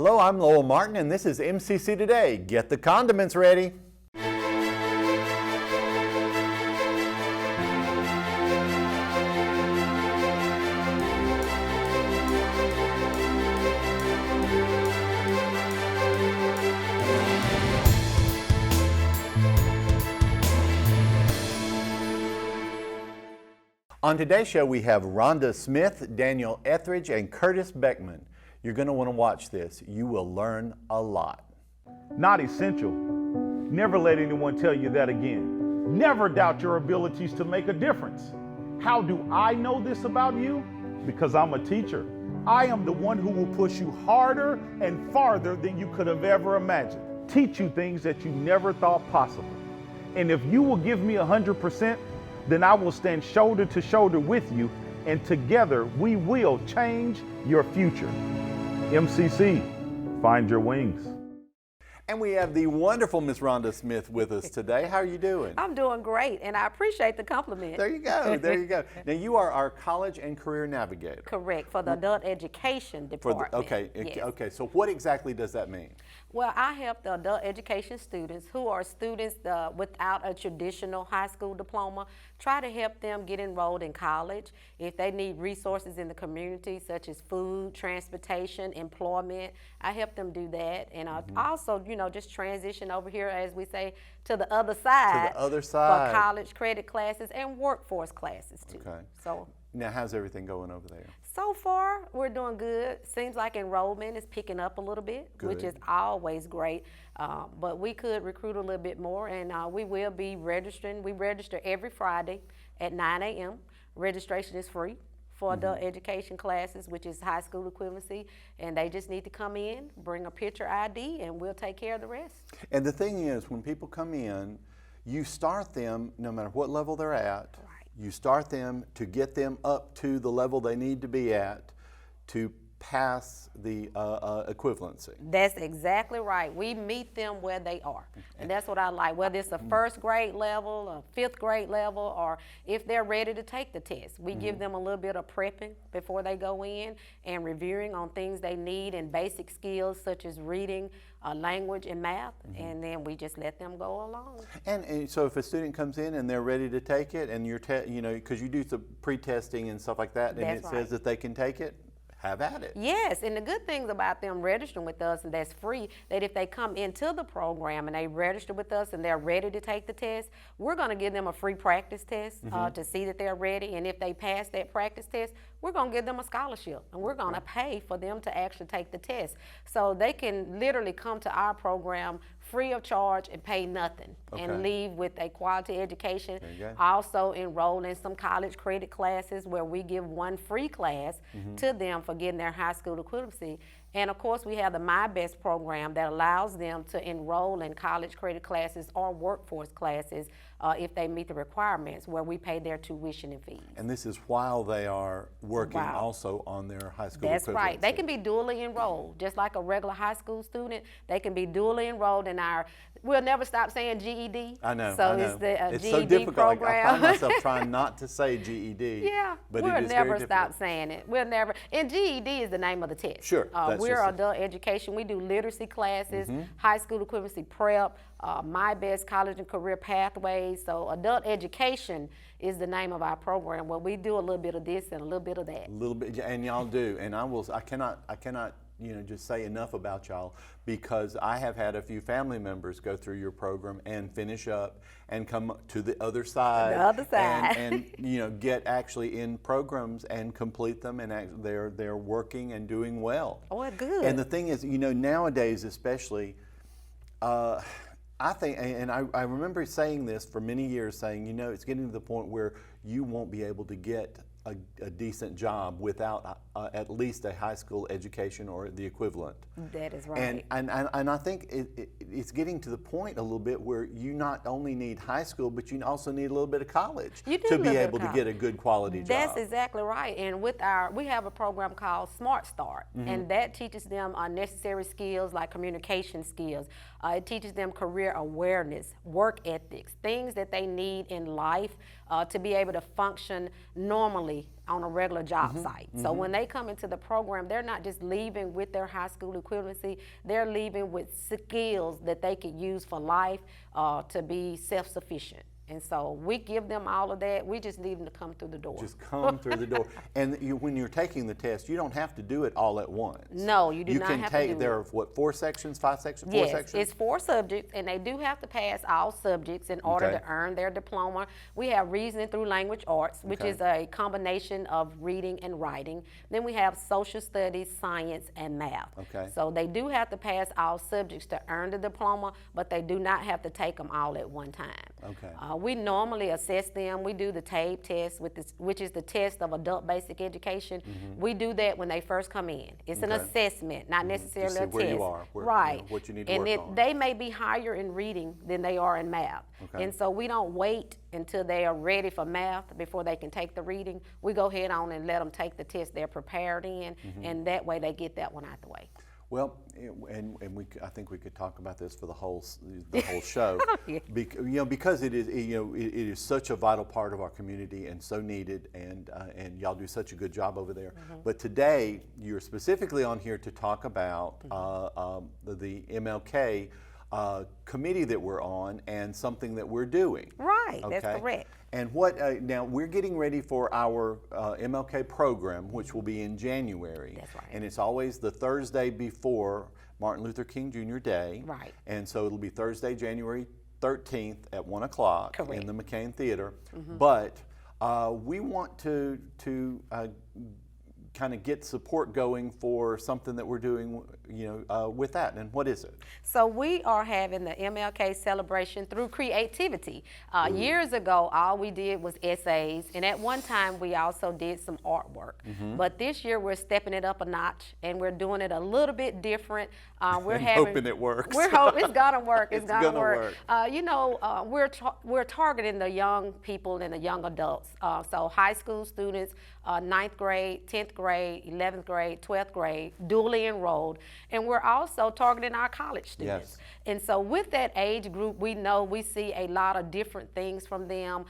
Hello, I'm Lowell Martin, and this is MCC Today. Get the condiments ready. On today's show, we have Rhonda Smith, Daniel Ethridge, and Curtis Beckman. You're going to want to watch this. You will learn a lot. Not essential. Never let anyone tell you that again. Never doubt your abilities to make a difference. How do I know this about you? Because I'm a teacher. I am the one who will push you harder and farther than you could have ever imagined. Teach you things that you never thought possible. And if you will give me 100%, then I will stand shoulder to shoulder with you, and together we will change your future. MCC, find your wings. And we have the wonderful Miss Rhonda Smith with us today. How are you doing? I'm doing great, and I appreciate the compliment. There you go, there you go. Now you are our college and career navigator. Correct, for the adult education department. Okay, so what exactly does that mean? Well, I help the adult education students who are students without a traditional high school diploma, try to help them get enrolled in college. If they need resources in the community, such as food, transportation, employment, I help them do that. And also, just transition over here, as we say, to the other side. To the other side. For college credit classes and workforce classes, too. Okay. So. Now, how's everything going over there? So far, we're doing good. Seems like enrollment is picking up a little bit, which is always great. But we could recruit a little bit more, and we will be registering. We register every Friday at 9 a.m. Registration is free for adult education classes, which is high school equivalency, and they just need to come in, bring a picture ID, and we'll take care of the rest. And the thing is, when people come in, you start them, no matter what level they're at, you start them to get them up to the level they need to be at to pass the equivalency. That's exactly right. We meet them where they are. And that's what I like, whether it's a first grade level, a fifth grade level, or if they're ready to take the test. We give them a little bit of prepping before they go in and reviewing on things they need and basic skills such as reading, language, and math, and then we just let them go along. And so if a student comes in and they're ready to take it, and you're, because you do some pre-testing and stuff like that, and it says that they can take it, have at it. Yes, and the good things about them registering with us, and that's free, that if they come into the program and they register with us and they're ready to take the test, we're going to give them a free practice test to see that they're ready, and if they pass that practice test, we're going to give them a scholarship, and we're going to pay for them to actually take the test. So they can literally come to our program free of charge and pay nothing and leave with a quality education. Also enroll in some college credit classes where we give one free class to them for getting their high school equivalency. And of course, we have the My Best program that allows them to enroll in college credit classes or workforce classes if they meet the requirements, where we pay their tuition and fees. And this is while they are working also on their high school That's equivalency. right. They can be dually enrolled, just like a regular high school student. They can be dually enrolled in our, we'll never stop saying GED. I know, So I know. it's the it's GED so difficult. program. I find myself trying not to say GED. Yeah, but we'll it is never very stop difficult. saying it. We'll never, and GED is the name of the test. Sure. We're adult education. We do literacy classes, high school equivalency prep, My Best college and career pathways. So adult education is the name of our program, where we do a little bit of this and a little bit of that. A little bit, and y'all do. And I cannot just say enough about y'all, because I have had a few family members go through your program and finish up and come to the other side. The other side. And get actually in programs and complete them, and they're working and doing well. Oh, good. And the thing is, nowadays especially, I think, and I remember saying this for many years, saying, it's getting to the point where you won't be able to get a decent job without at least a high school education or the equivalent. That is right. And I think it's getting to the point a little bit where you not only need high school, but you also need a little bit of college to be able to get a good quality job. That's exactly right. And we have a program called Smart Start, and that teaches them necessary skills like communication skills. It teaches them career awareness, work ethics, things that they need in life to be able to function normally on a regular job site. So when they come into the program, they're not just leaving with their high school equivalency, they're leaving with skills that they could use for life to be self-sufficient. And so we give them all of that. We just need them to come through the door. Just come through the door. And when you're taking the test, you don't have to do it all at once. No, you do not have to do it. You can take, there are what, 4 sections, 5 sections, 4 sections? Yes, it's 4 subjects, and they do have to pass all subjects in order to earn their diploma. We have reasoning through language arts, which is a combination of reading and writing. Then we have social studies, science, and math. So they do have to pass all subjects to earn the diploma, but they do not have to take them all at one time. We normally assess them. We do the TABE test, which is the test of adult basic education. We do that when they first come in. It's an assessment, not necessarily a test. Where you are, right. What you need to and work on. They may be higher in reading than they are in math. And so we don't wait until they are ready for math before they can take the reading. We go ahead on and let them take the test they're prepared in, and that way they get that one out the way. Well, and I think we could talk about this for the whole show, because it is such a vital part of our community and so needed, and y'all do such a good job over there. But today you're specifically on here to talk about the MLK committee that we're on and something that we're doing. Right, that's correct. And what now we're getting ready for our MLK program, which will be in January. That's right. And it's always the Thursday before Martin Luther King Jr. Day. Right. And so it'll be Thursday, January 13th at 1 o'clock in the McCain Theater. But we want to kind of get support going for something that we're doing, with that. And what is it? So we are having the MLK Celebration through creativity. Years ago, all we did was essays, and at one time we also did some artwork. But this year we're stepping it up a notch, and we're doing it a little bit different. We're hoping it works. We're hoping it's gonna work. It's gonna work. We're targeting the young people and the young adults. So high school students, 9th grade, 10th grade, 11th grade, 12th grade, dually enrolled. And we're also targeting our college students. And so with that age group, we see a lot of different things from them,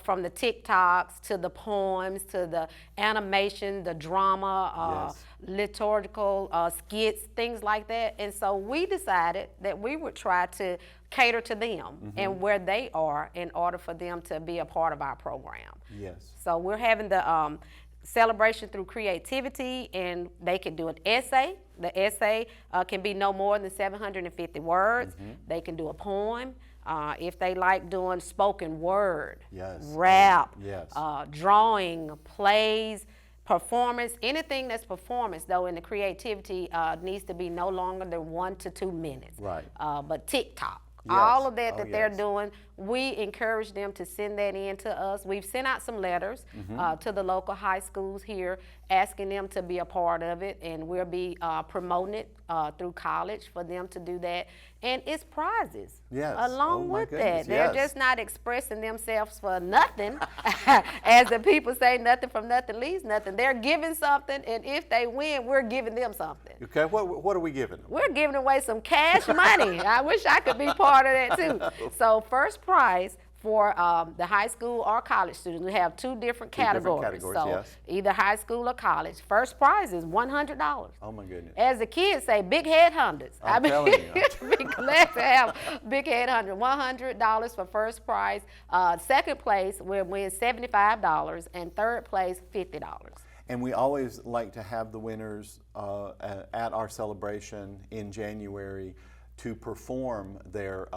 from the TikToks to the poems to the animation, the drama, liturgical skits, things like that. And so we decided that we would try to cater to them and where they are in order for them to be a part of our program. So we're having the celebration through creativity, and they can do an essay. The essay can be no more than 750 words. They can do a poem. If they like doing spoken word, rap, drawing, plays, performance, anything that's performance, though, in the creativity needs to be no longer than 1 to 2 minutes. But TikTok, all of that they're doing, we encourage them to send that in to us. We've sent out some letters to the local high schools here asking them to be a part of it, and we'll be promoting it through college for them to do that. And it's prizes along with that. They're just not expressing themselves for nothing. As the people say, nothing from nothing leaves nothing. They're giving something, and if they win, we're giving them something. Okay, what are we giving them? We're giving away some cash money. I wish I could be part of that too. So first prize for the high school or college students, we have 2 different categories. So either high school or college. First prize is $100. Oh my goodness. As the kids say, big head hundreds. I'm telling you. Be glad to have big head hundred. $100 for first prize. Second place will win $75, and third place $50. And we always like to have the winners at our celebration in January to perform their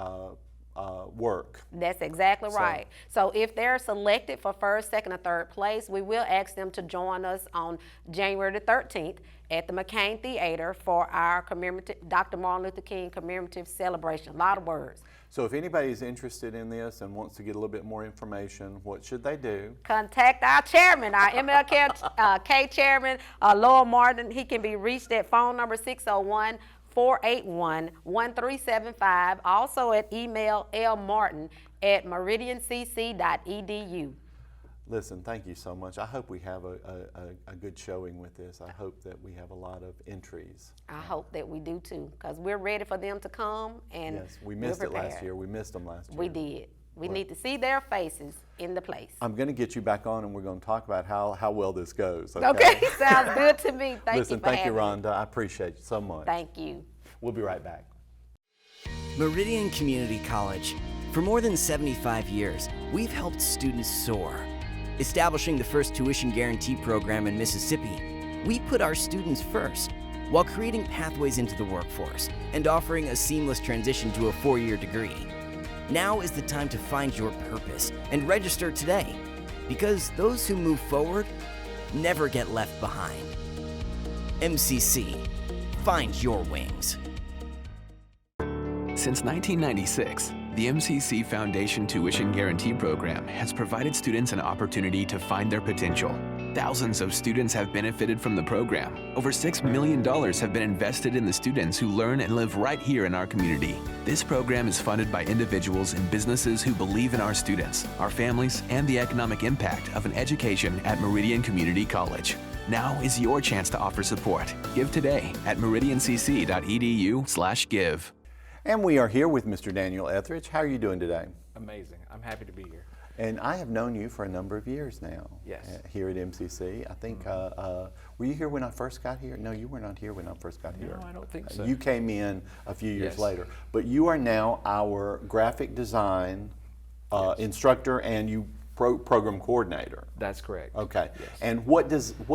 work. That's exactly right. So if they're selected for first, second, or third place, we will ask them to join us on January the 13th at the McCain Theater for our Dr. Martin Luther King commemorative celebration. A lot of words. So if anybody's interested in this and wants to get a little bit more information, what should they do? Contact our chairman, our MLK chairman, Lowell Martin. He can be reached at phone number 601-481-1375. Also at email lmartin@meridiancc.edu. Listen, thank you so much. I hope we have a good showing with this. I hope that we have a lot of entries. I hope that we do too, because we're ready for them to come. And yes, we missed it last year. We missed them last year. We did. We need to see their faces in the place. I'm going to get you back on, and we're going to talk about how well this goes. Okay, sounds good to me. Thank Listen, you for thank you, having me. Rhonda. I appreciate you so much. Thank you. We'll be right back. Meridian Community College. For more than 75 years, we've helped students soar. Establishing the first tuition guarantee program in Mississippi, we put our students first while creating pathways into the workforce and offering a seamless transition to a 4-year degree. Now is the time to find your purpose and register today, because those who move forward never get left behind. MCC, find your wings. Since 1996, the MCC Foundation Tuition Guarantee Program has provided students an opportunity to find their potential. Thousands of students have benefited from the program. Over $6 million have been invested in the students who learn and live right here in our community. This program is funded by individuals and businesses who believe in our students, our families, and the economic impact of an education at Meridian Community College. Now is your chance to offer support. Give today at meridiancc.edu/give. And we are here with Mr. Daniel Ethridge. How are you doing today? Amazing. I'm happy to be here. And I have known you for a number of years now. Yes. Here at MCC. I think, were you here when I first got here? No, you were not here when I first got here. No, I don't think so. You came in a few years Yes. later. But you are now our graphic design instructor, and you program coordinator. That's correct. Okay. Yes. And what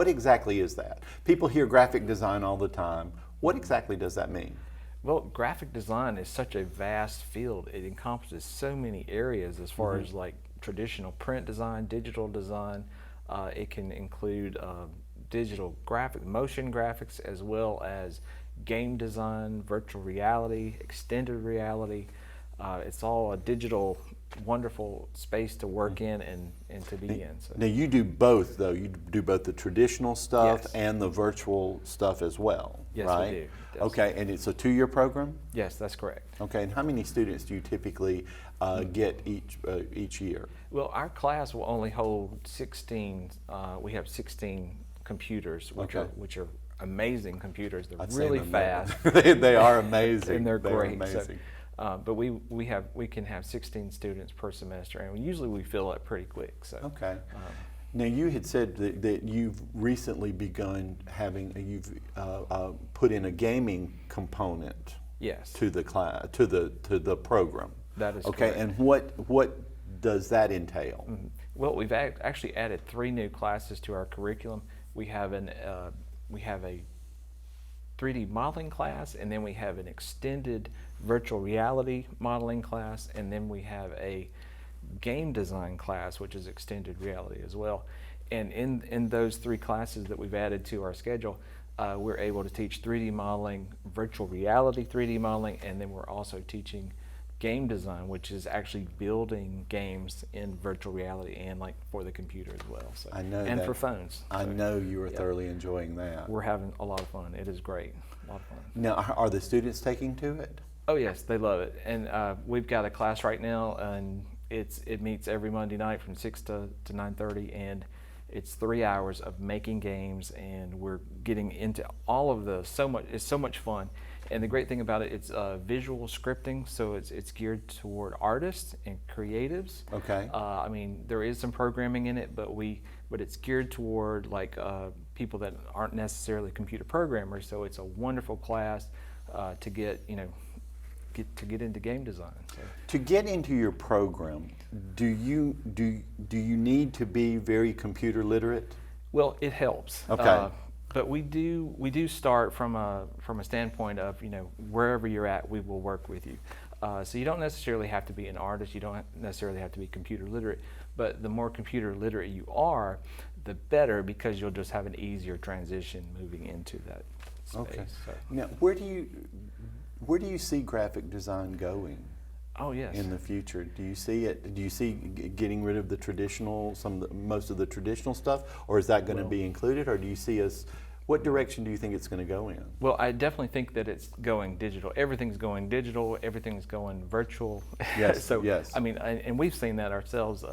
exactly is that? People hear graphic design all the time. What exactly does that mean? Well, graphic design is such a vast field. It encompasses so many areas as far as like traditional print design, digital design. It can include digital motion graphics, as well as game design, virtual reality, extended reality. It's all a digital, wonderful space to work in and to be in. So. Now you do both, though. You do both the traditional stuff Yes. and the virtual stuff as well, Yes, right? we do. Yes. Okay, and it's a 2-year program? Yes, that's correct. Okay, and how many students do you typically get each year? Well, our class will only hold 16. We have 16 computers, which are amazing computers. They're really fast. They are amazing. And they're They are great. amazing. So, but we can have 16 students per semester, and usually we fill up pretty quick. So. Okay. Now you had said that you've recently begun having put in a gaming component. Yes. To the class, to the program. That is okay. correct. And what does that entail? Well, we've actually added 3 new classes to our curriculum. We have a 3D modeling class, and then we have an extended virtual reality modeling class, and then we have a game design class, which is extended reality as well. And in those 3 classes that we've added to our schedule, we're able to teach 3D modeling, virtual reality 3D modeling, and then we're also teaching game design, which is actually building games in virtual reality and like for the computer as well. So, I know and that. for phones. I So, know you are yeah. thoroughly enjoying that. We're having a lot of fun. It is great. A lot of fun. Now, are the students taking to it? Oh yes, they love it. And we've got a class right now, and it meets every Monday night from 6 to 9:30, and it's 3 hours of making games, and we're getting into all of it's so much fun. And the great thing about it, it's visual scripting, so it's geared toward artists and creatives. Okay. I mean, there is some programming in it, but it's geared toward like people that aren't necessarily computer programmers. So it's a wonderful class to get into game design. So. To get into your program, do you need to be very computer literate? Well, it helps. Okay. But we do start from a standpoint of wherever you're at, we will work with you. So you don't necessarily have to be an artist. You don't necessarily have to be computer literate. But the more computer literate you are, the better, because you'll just have an easier transition moving into that space. Okay. So. Now, where do you see graphic design going? Oh yes. In the future, do you see it? Do you see getting rid of the traditional, most of the traditional stuff, or is that going to be included, or do you see us? What direction do you think it's going to go in? Well, I definitely think that it's going digital. Everything's going digital. Everything's going virtual. Yes. So yes. I mean, and we've seen that ourselves.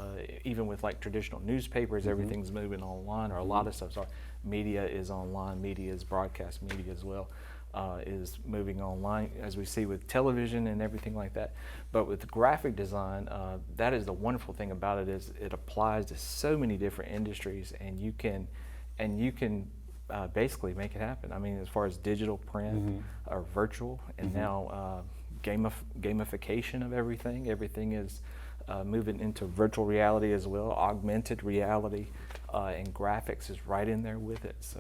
Even with like traditional newspapers, everything's moving online, or a lot of stuff. So media is online. Media is broadcast media as well. is moving online, as we see with television and everything like that. But with graphic design, that is the wonderful thing about it, is it applies to so many different industries, and you can basically make it happen. I mean, as far as digital print or virtual, and now gamification of everything. Everything is moving into virtual reality as well, augmented reality, and graphics is right in there with it. So,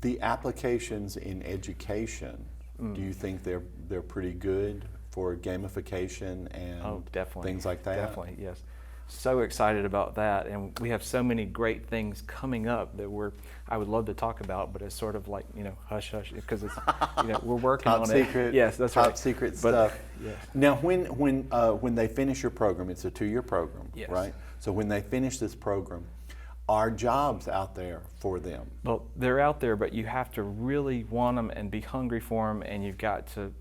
the applications in education, do you think they're pretty good for gamification and things like that? Definitely, yes. So excited about that, and we have so many great things coming up that I would love to talk about, but it's sort of like, hush hush, because it's, we're working Top on secret, it. Yes, that's top right. secret But, stuff. yes. Now, when they finish your program, it's a 2-year program, Yes. right? So when they finish this program, are jobs out there for them? Well, they're out there, but you have to really want them and be hungry for them, and you've got to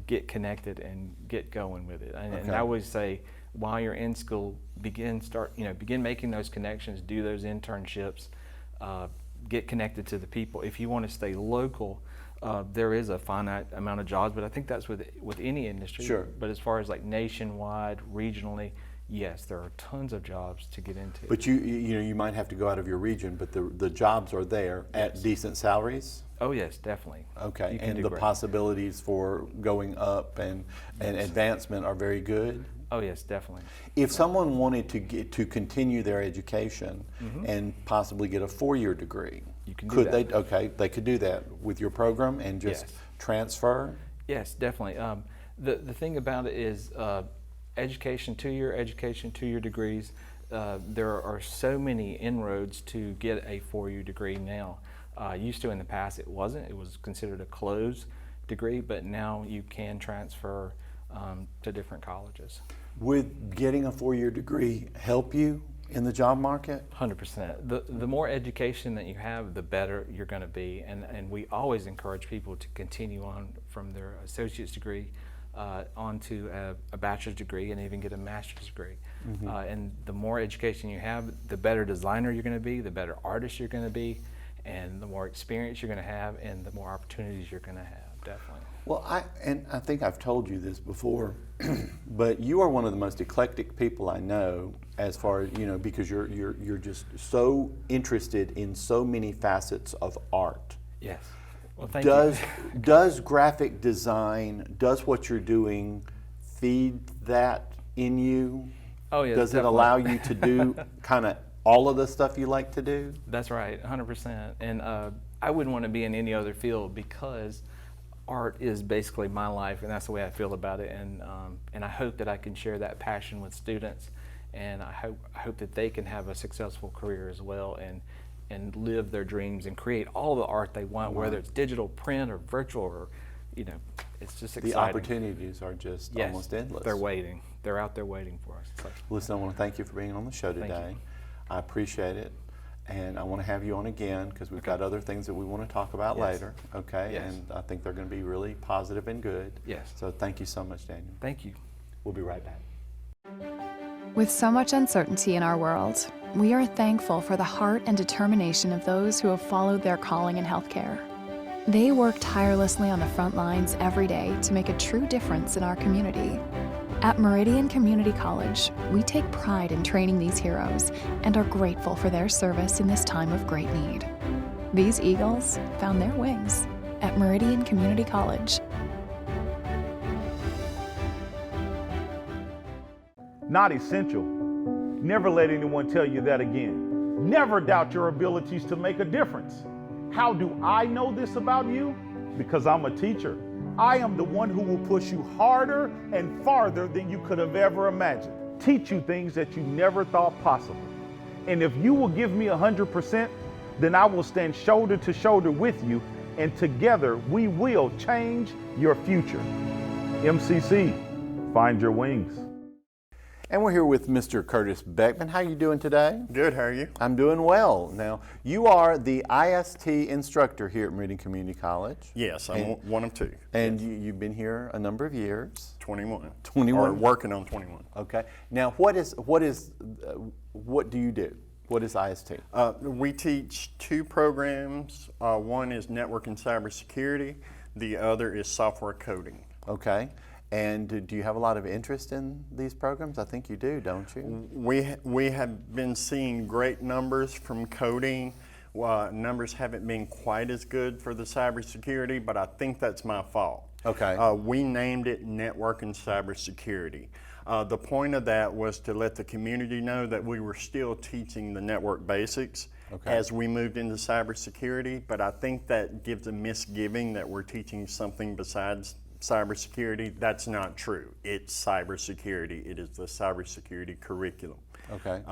get connected and get going with it. And I always say, while you're in school, begin making those connections, do those internships, get connected to the people. If you want to stay local, there is a finite amount of jobs, but I think that's with any industry. Sure. But as far as like nationwide, regionally, yes, there are tons of jobs to get into. But you might have to go out of your region, but the jobs are there at decent salaries? Oh yes, definitely. Okay, You can and do the great. possibilities for going up and advancement are very good? Oh yes, definitely. If someone wanted to continue their education and possibly get a 4-year degree, You can do could that. they? Okay, they could do that with your program and just Yes. transfer. Yes, definitely. The thing about it is education, 2-year degrees. There are so many inroads to get a 4-year degree now. Used to in the past it wasn't. It was considered a closed degree, but now you can transfer to different colleges. Would getting a 4-year degree help you in the job market? 100%. The more education that you have, the better you're going to be, and we always encourage people to continue on from their associate's degree onto a bachelor's degree and even get a master's degree. And the more education you have, the better designer you're going to be, the better artist you're going to be, and the more experience you're going to have, and the more opportunities you're going to have. Definitely. Well, I think I've told you this before, but you are one of the most eclectic people I know, as far as because you're just so interested in so many facets of art. Yes. Well, thank you. Does graphic design, does what you're doing feed that in you? Oh yeah. Does it allow you to do kind of all of the stuff you like to do? That's right, 100%. And I wouldn't want to be in any other field, because art is basically my life, and that's the way I feel about it. And I hope that I can share that passion with students, and I hope that they can have a successful career as well, and live their dreams and create all the art they want, whether it's digital, print, or virtual, or it's just exciting. The opportunities are just Yes, almost endless. They're waiting. They're out there waiting for us. So, Listen, I want to thank you for being on the show Thank today. you. I appreciate it. And I want to have you on again, because we've got other things that we want to talk about Yes. later. Okay? Yes. And I think they're going to be really positive and good. Yes. So thank you so much, Daniel. thank you. We'll be right back. With so much uncertainty in our world, we are thankful for the heart and determination of those who have followed their calling in healthcare. They work tirelessly on the front lines every day to make a true difference in our community. At Meridian Community College, we take pride in training these heroes and are grateful for their service in this time of great need. These Eagles found their wings at Meridian Community College. Not essential. Never let anyone tell you that again. Never doubt your abilities to make a difference. How do I know this about you? Because I'm a teacher. I am the one who will push you harder and farther than you could have ever imagined. Teach you things that you never thought possible. And if you will give me 100%, then I will stand shoulder to shoulder with you, and together we will change your future. MCC, find your wings. And we're here with Mr. Curtis Beckman. How are you doing today? Good, how are you? I'm doing well. Now, you are the IST instructor here at Meridian Community College. Yes, I'm one of two. And you've been here a number of years. 21. 21? Or working on 21. Okay. Now, what do you do? What is IST? We teach two programs. One is network and cybersecurity. The other is software coding. Okay. And do you have a lot of interest in these programs? I think you do, don't you? We have been seeing great numbers from coding. Numbers haven't been quite as good for the cybersecurity, but I think that's my fault. Okay. We named it Network and Cybersecurity. The point of that was to let the community know that we were still teaching the network basics as we moved into cybersecurity, but I think that gives a misgiving that we're teaching something besides cybersecurity. That's not true. It's cybersecurity. It is the cybersecurity curriculum. Okay.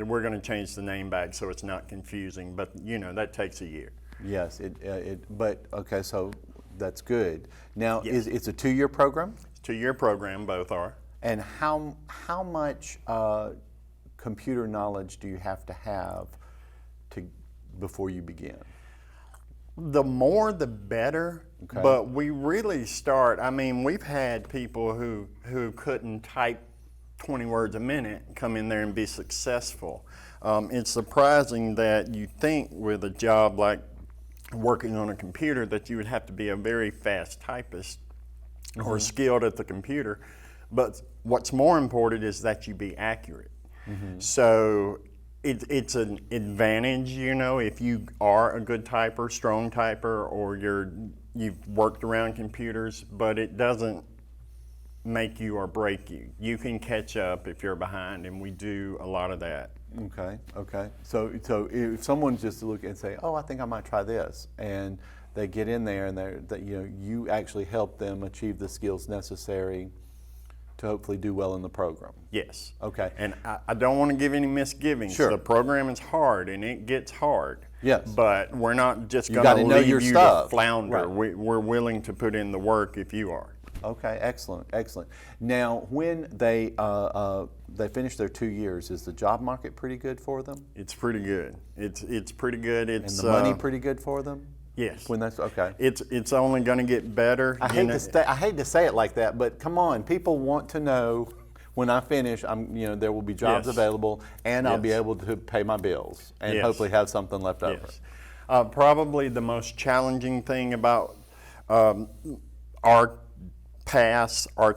We're going to change the name back so it's not confusing, but that takes a year. Yes, but okay, so that's good. Now, Yes. it's a 2-year program? It's a 2-year program, both are. And how much computer knowledge do you have before you begin? The more the better, Okay. but we really start, we've had people who couldn't type 20 words a minute come in there and be successful. It's surprising that you think with a job like working on a computer that you would have to be a very fast typist or skilled at the computer, but what's more important is that you be accurate. So it's an advantage, if you are a good typer, strong typer, or you've worked around computers, but it doesn't make you or break you. You can catch up if you're behind, and we do a lot of that. Okay. So if someone's just to look and say, "Oh, I think I might try this," and they get in there and you actually help them achieve the skills necessary to hopefully do well in the program. Yes. Okay. And I don't want to give any misgivings. Sure. The program is hard, and it gets hard. Yes. But we're not just You going gotta to know leave your you stuff. to flounder. Right. We're willing to put in the work if you are. Okay, excellent. Now, when they finish their 2 years, is the job market pretty good for them? It's pretty good. It's pretty good. It's And the money pretty good for them? Yes. When that's okay. It's only going to get better. I hate to say it like that, but come on, people want to know when I finish, there will be jobs Yes. available, and I'll be Yes. able to pay my bills and Yes. hopefully have something left over. Yes. Probably the most challenging thing about our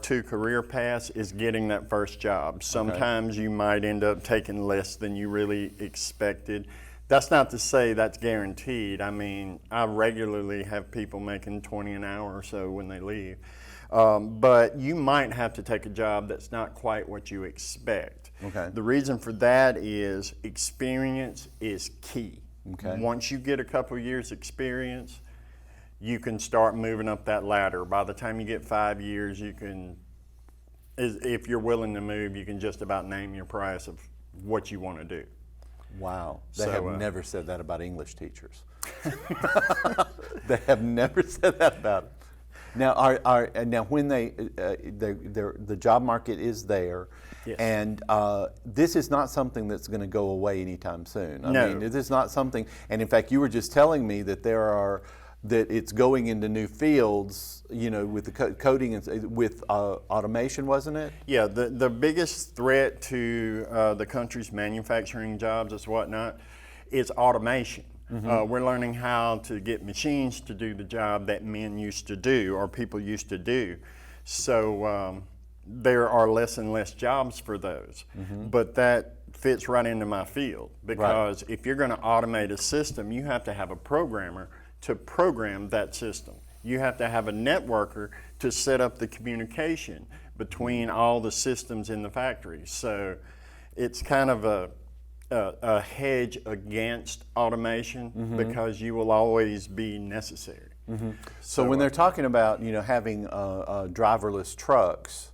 two career paths is getting that first job. Sometimes you might end up taking less than you really expected. That's not to say that's guaranteed. I regularly have people making 20 an hour or so when they leave. But you might have to take a job that's not quite what you expect. Okay. The reason for that is experience is key. Okay. Once you get a couple years experience, you can start moving up that ladder. By the time you get 5 years, you can, if you're willing to move, you can just about name your price of what you want to do. Wow. They So, have never said that about English teachers. They have never said that about it. Now, when the job market is there, Yes. and this is not something that's going to go away anytime soon. No. This is not something. And in fact, you were just telling me that that it's going into new fields. With the coding and with automation, wasn't it? Yeah, the biggest threat to the country's manufacturing jobs is whatnot is automation. We're learning how to get machines to do the job that men used to do or people used to do. So there are less and less jobs for those. But that fits right into my field because if you're going to automate a system, you have to have a programmer to program that system. You have to have a networker to set up the communication between all the systems in the factory. So it's kind of a hedge against automation because you will always be necessary. So when they're talking about having driverless trucks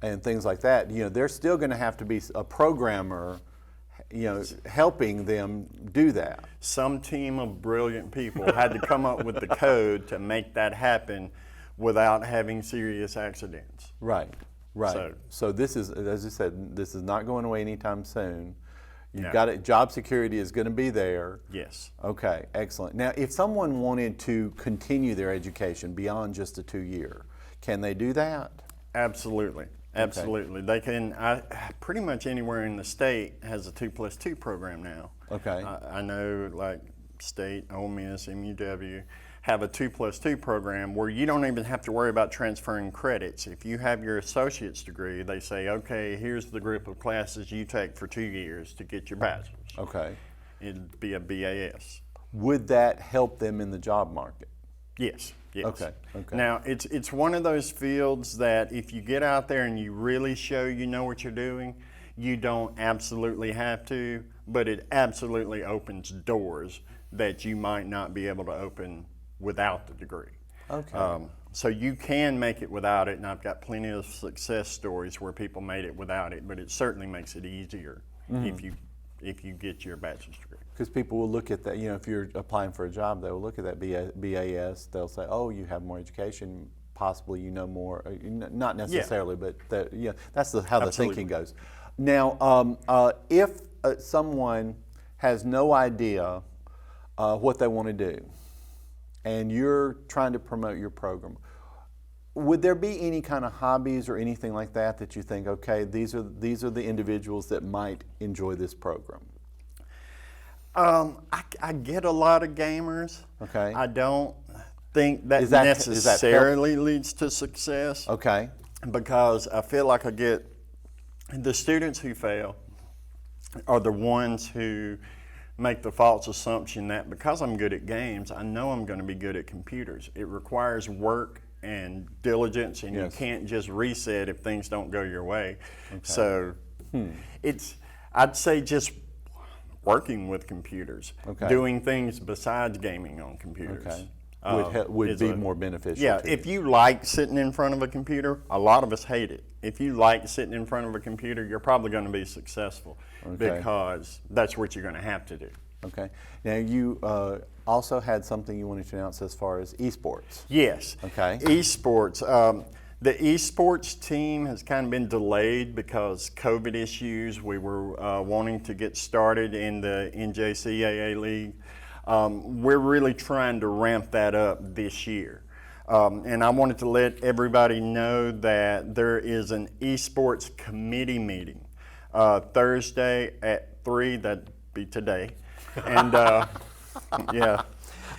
and things like that, there's still going to have to be a programmer helping them do that. Some team of brilliant people had to come up with the code to make that happen without having serious accidents. Right. So this is, as you said, this is not going away anytime soon. You've got it. Job security is going to be there. Yes. Okay, excellent. Now, if someone wanted to continue their education beyond just a 2-year, can they do that? Absolutely. Absolutely. They can, pretty much anywhere in the state has a 2+2 program now. Okay. I know like State, Ole Miss, MUW have a 2+2 program where you don't even have to worry about transferring credits. If you have your associate's degree, they say, okay, here's the group of classes you take for 2 years to get your bachelor's. Okay. It'd be a BAS. Would that help them in the job market? Yes. Yes. Okay. Okay. Now, it's one of those fields that if you get out there and you really show you know what you're doing, you don't absolutely have to, but it absolutely opens doors that you might not be able to open without the degree. Okay. So you can make it without it, and I've got plenty of success stories where people made it without it, but it certainly makes it easier if you get your bachelor's degree. Because people will look at that, you know, if you're applying for a job, they will look at that BAS, they'll say, oh, you have more education, possibly you know more, not necessarily, but that's how the thinking goes. Now, if someone has no idea what they want to do, and you're trying to promote your program, would there be any kind of hobbies or anything like that that you think, okay, these are the individuals that might enjoy this program? I get a lot of gamers. Okay. I don't think that Is that necessarily leads to success. Okay. Because I feel like I get the students who fail are the ones who make the false assumption that because I'm good at games, I know I'm going to be good at computers. It requires work and diligence, and you can't just reset if things don't go your way. Okay. So I'd say just working with computers, doing things besides gaming on computers. Would be more beneficial. Yeah, if you like sitting in front of a computer, a lot of us hate it. If you like sitting in front of a computer, you're probably going to be successful because that's what you're going to have to do. Okay. Now you also had something you wanted to announce as far as esports. Yes. Okay. Esports. The esports team has kind of been delayed because COVID issues. We were wanting to get started in the NJCAA League. We're really trying to ramp that up this year. And I wanted to let everybody know that there is an esports committee meeting Thursday at 3, that'd be today. And yeah.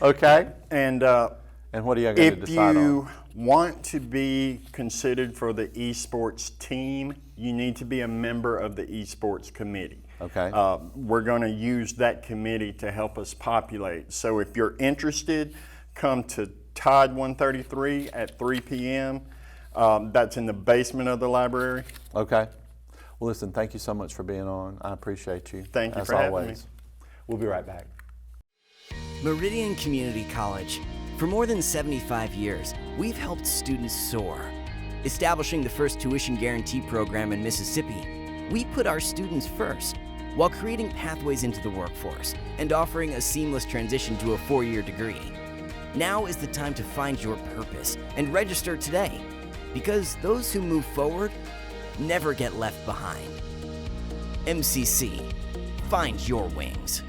Okay. And what are you going to decide on? If you want to be considered for the esports team, you need to be a member of the esports committee. Okay. We're going to use that committee to help us populate. So if you're interested, come to Todd 133 at 3 p.m. That's in the basement of the library. Okay. Well, listen, thank you so much for being on. I appreciate you. Thank you as for having always. me. We'll be right back. Meridian Community College. For more than 75 years, we've helped students soar. Establishing the first tuition guarantee program in Mississippi, we put our students first, while creating pathways into the workforce and offering a seamless transition to a 4-year degree. Now is the time to find your purpose and register today, because those who move forward never get left behind. MCC, find your wings.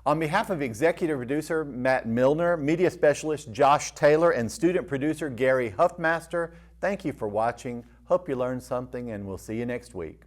On behalf of executive producer Matt Milner, media specialist Josh Taylor, and student producer Gary Huffmaster, thank you for watching. Hope you learned something, and we'll see you next week.